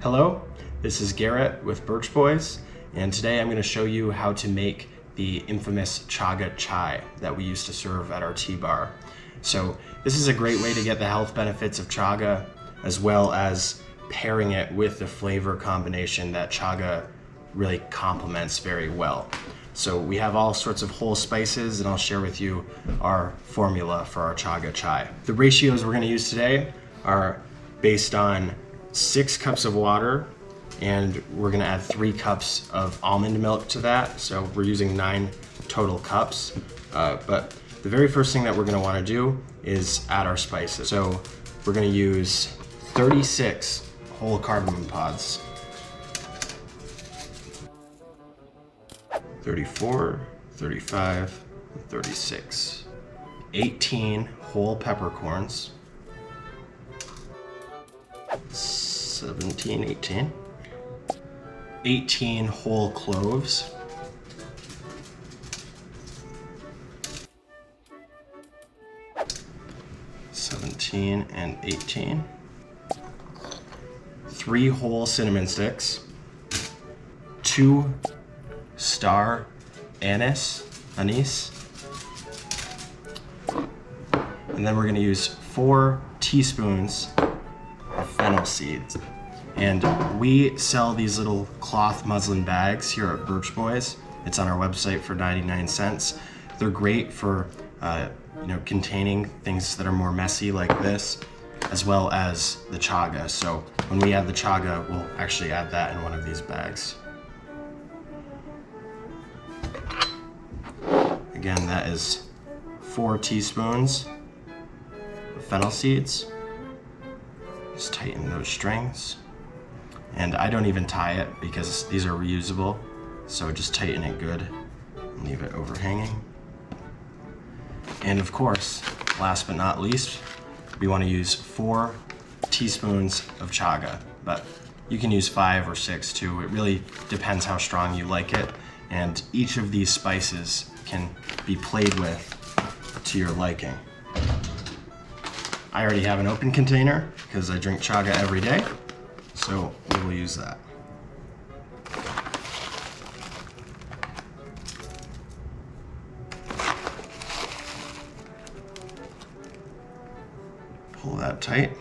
Hello, this is Garrett with Birch Boys, and today I'm going to show you how to make the infamous Chaga Chai that we used to serve at our tea bar. So this is a great way to get the health benefits of chaga, as well as pairing it with the flavor combination that chaga really complements very well. So we have all sorts of whole spices, and I'll share with you our formula for our Chaga Chai. The ratios we're going to use today are based on 6 cups of water, and we're going to add 3 cups of almond milk to that. So we're using 9 total cups. But the very first thing that we're going to want to do is add our spices. So we're going to use 36 whole cardamom pods, 34, 35, 36, 18 whole peppercorns, 18 whole cloves, 17 and 18, 3 whole cinnamon sticks, 2 star anise, and then we're going to use 4 teaspoons of fennel seeds. And we sell these little cloth muslin bags here at Birch Boys. It's on our website for 99 cents. They're great for containing things that are more messy like this, as well as the chaga. So when we add the chaga, we'll actually add that in one of these bags. Again, that is 4 teaspoons of fennel seeds. Just tighten those strings. And I don't even tie it because these are reusable. So just tighten it good and leave it overhanging. And of course, last but not least, we want to use 4 teaspoons of chaga, but you can use 5 or 6 too. It really depends how strong you like it. And each of these spices can be played with to your liking. I already have an open container because I drink chaga every day, so we will use that. Pull that tight.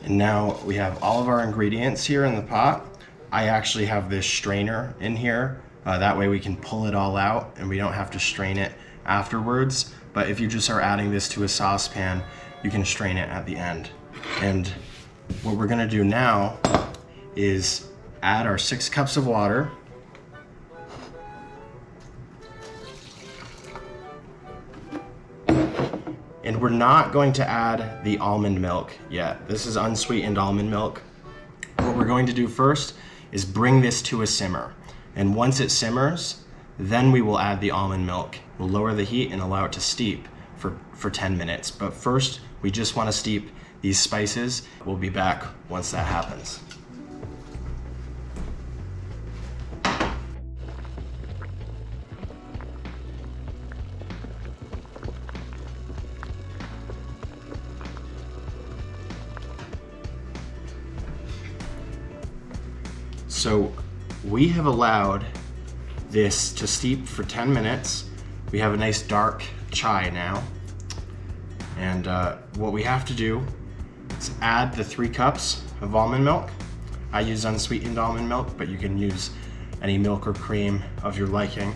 And now we have all of our ingredients here in the pot. I actually have this strainer in here. That way we can pull it all out and we don't have to strain it afterwards. But if you just are adding this to a saucepan, you can strain it at the end. And what we're gonna do now is add our 6 cups of water. And we're not going to add the almond milk yet. This is unsweetened almond milk. What we're going to do first is bring this to a simmer. And once it simmers, then we will add the almond milk. We'll lower the heat and allow it to steep for 10 minutes. But first, we just want to steep these spices. We'll be back once that happens. So we have allowed this to steep for 10 minutes. We have a nice dark chai now. And what we have to do is add the 3 cups of almond milk. I use unsweetened almond milk, but you can use any milk or cream of your liking.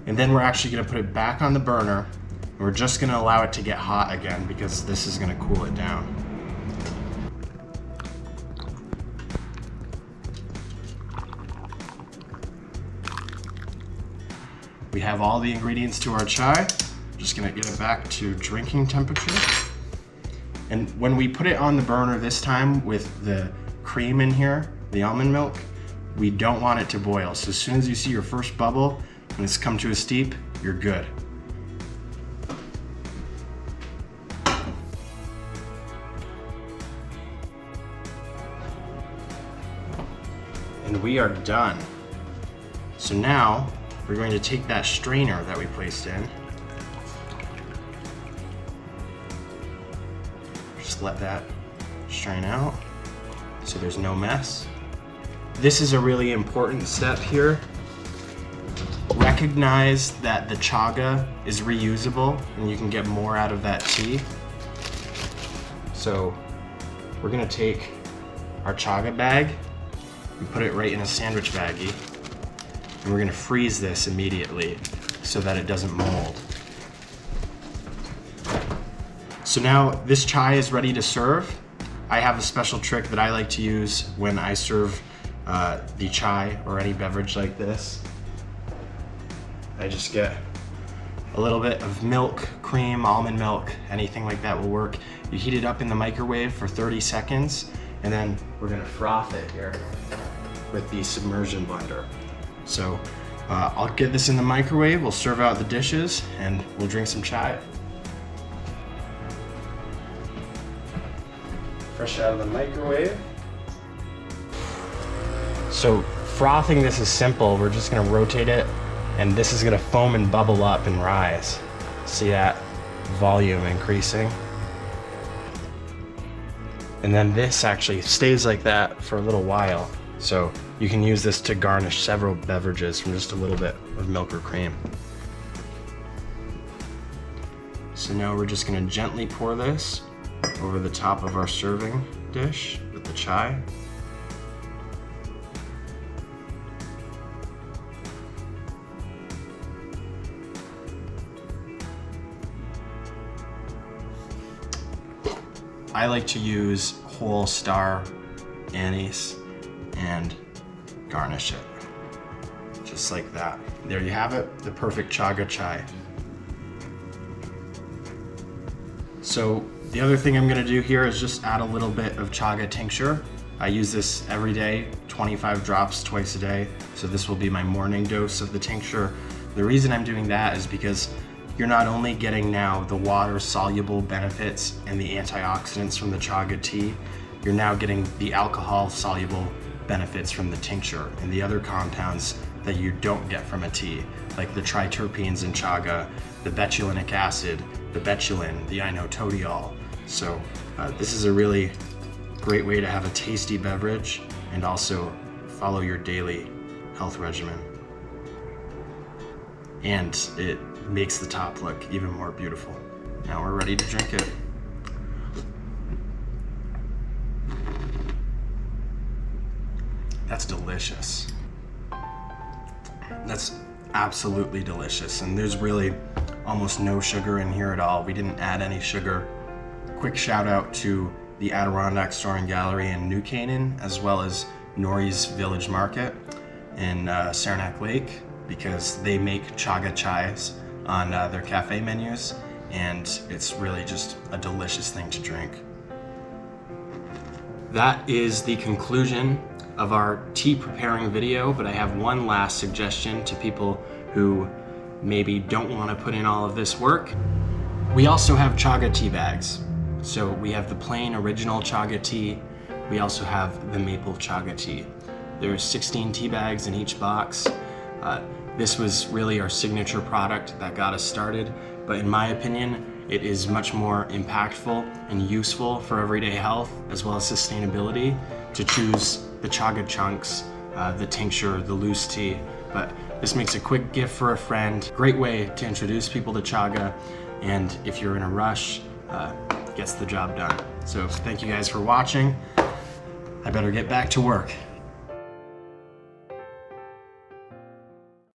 And then we're actually gonna put it back on the burner. And we're just gonna allow it to get hot again because this is gonna cool it down. We have all the ingredients to our chai. Just gonna get it back to drinking temperature. And when we put it on the burner this time with the cream in here, the almond milk, we don't want it to boil. So as soon as you see your first bubble and it's come to a steep, you're good. And we are done. So now we're going to take that strainer that we placed in, just let that strain out. so there's no mess. This is a really important step here. Recognize that the chaga is reusable and you can get more out of that tea. So we're gonna take our chaga bag and put it right in a sandwich baggie, and we're gonna freeze this immediately so that it doesn't mold. So now this chai is ready to serve. I have a special trick that I like to use when I serve the chai or any beverage like this. I just get a little bit of milk, cream, almond milk, anything like that will work. You heat it up in the microwave for 30 seconds, and then we're gonna froth it here with the submersion blender. So I'll get this in the microwave, we'll serve out the dishes, and we'll drink some chai. Fresh out of the microwave. So frothing this is simple. We're just gonna rotate it, and this is gonna foam and bubble up and rise. See that volume increasing? And then this actually stays like that for a little while. So you can use this to garnish several beverages from just a little bit of milk or cream. So now we're just gonna gently pour this over the top of our serving dish with the chai. I like to use whole star anise and garnish it, just like that. There you have it, the perfect Chaga Chai. So the other thing I'm gonna do here is just add a little bit of chaga tincture. I use this every day, 25 drops twice a day. So this will be my morning dose of the tincture. The reason I'm doing that is because you're not only getting now the water-soluble benefits and the antioxidants from the chaga tea, you're now getting the alcohol-soluble benefits from the tincture and the other compounds that you don't get from a tea, like the triterpenes in chaga, the betulinic acid, the betulin, the inonotus. So this is a really great way to have a tasty beverage and also follow your daily health regimen. And it makes the top look even more beautiful. Now we're ready to drink it. That's delicious. That's absolutely delicious. And there's really almost no sugar in here at all. We didn't add any sugar. Quick shout out to the Adirondack Store and Gallery in New Canaan, as well as Nori's Village Market in Saranac Lake, because they make chaga chais on their cafe menus, and it's really just a delicious thing to drink. That is the conclusion of our tea preparing video, but I have one last suggestion to people who maybe don't want to put in all of this work. We also have chaga tea bags. So we have the plain original chaga tea. We also have the maple chaga tea. There's 16 tea bags in each box. This was really our signature product that got us started, but in my opinion, it is much more impactful and useful for everyday health as well as sustainability to choose the chaga chunks, the tincture, the loose tea. But this makes a quick gift for a friend. Great way to introduce people to chaga, and if you're in a rush, gets the job done. So thank you guys for watching. I better get back to work.